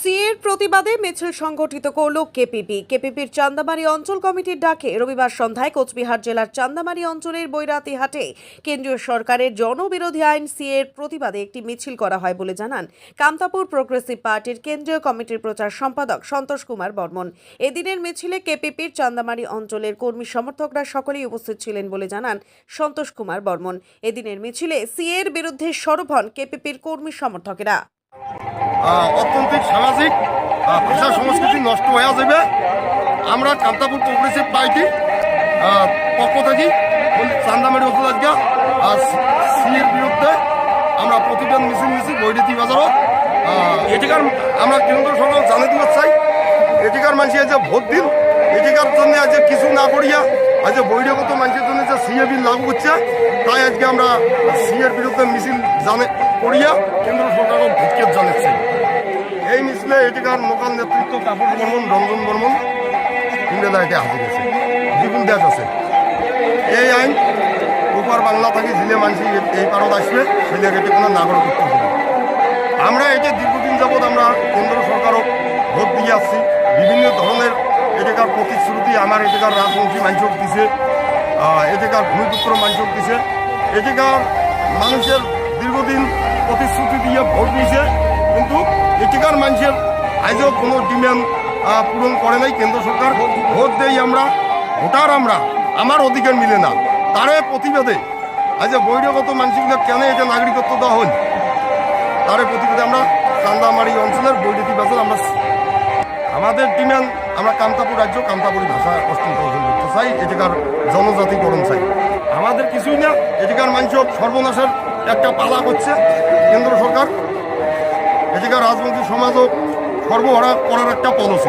সিএর প্রতিবাদে মিছিল সংগঠিত করল কেপিপির চান্দামারি অঞ্চল কমিটির ডাকে রবিবার সন্ধ্যায় কোচবিহার জেলার চান্দামারি অঞ্চলের বৈরাতিহাটে কেন্দ্রীয় সরকারের জনবিরোধী আইন সিএর প্রতিবাদে একটি মিছিল করা হয় বলে জানান কামতাপুর প্রোগ্রেসিভ পার্টির কেন্দ্রীয় কমিটির প্রচার সম্পাদক সন্তোষ কুমার বর্মন। এদিনের মিছিলে কেপিপির চান্দামারি অঞ্চলের কর্মী সমর্থকরা সকলেই উপস্থিত ছিলেন বলে জানান সন্তোষ কুমার বর্মন। এদিনের মিছিলে সিএর বিরুদ্ধে সরব হন কেপিপির কর্মী সমর্থকেরা। অর্থনৈতিক সামাজিক ভাষা সংস্কৃতি নষ্ট হয়ে যাবে। আমরা কামতাপুর প্রোগ্রেসিভ পার্টি পক্ষ থেকে চান্দামারি উপজেলা আর সিএর বিরুদ্ধে আমরা প্রতিবাদ মিছিল বৈরীতি বাজারও এটিকার আমরা কেন্দ্র সরকার জানিয়ে দিতে চাই। এটিকার মানুষ যে ভোট দিন এটিকার জন্য আজ কিছু না করিয়া আজ বহিরাগত মানুষের জন্য যে সিএ বিল লাগু করছে তাই আজকে আমরা সিএর বিরুদ্ধে মিছিল করিয়া কেন্দ্র সরকারও ভিক্ষেপ জানাচ্ছি। এই মিছিলে এটিকার লোকাল নেতৃত্ব তাপস বর্মন, রঞ্জন বর্মন ইন্ডিয়া এটি হাজির আছে, বিপুল দাস আছে। এই আইন ওপার বাংলা থেকে জিলে মানুষ এই পারত আসবে সেদিকে এটি কোনো নাগরিকত্ব হবে। আমরা এটি দীর্ঘদিন যাবৎ আমরা কেন্দ্র সরকারও ভোট দিয়ে আসছি। বিভিন্ন ধরনের এটিকার প্রতিশ্রুতি আমার এটিকার রাজবংশী মানুষক দিছে, এটিকার ভূমিপুত্র মানুষক দিছে। এটিকার মানুষের দীর্ঘদিন প্রতিশ্রুতি দিয়ে ভোট নিয়েছে, কিন্তু এটিকার মানুষের আজও কোনো ডিমান্ড পূরণ করে নাই কেন্দ্র সরকার। ভোট দেই আমরা, ভোটার আমরা, আমার অধিকার মিলে না। তারে প্রতিবাদে আজ বহিরাগত মানুষগুলো কেন এটা নাগরিকত্ব দেওয়া হল, তার প্রতিবাদে আমরা চান্দামারি অঞ্চলের বৈদ্যুতি বাজার আমরা আমাদের ডিমান্ড আমরা কামতাপুর রাজ্য কামতাপুরি ভাষা অস্তিত্ব করতে চাই, এটিকার জনজাতিকরণ চাই। আমাদের কিছুই না, এটিকার মানুষ সর্বনাশের একটা পালা করছে কেন্দ্র সরকার। এটিকার রাজনৈতিক সমাজও সর্বহারা করার একটা পলিসি।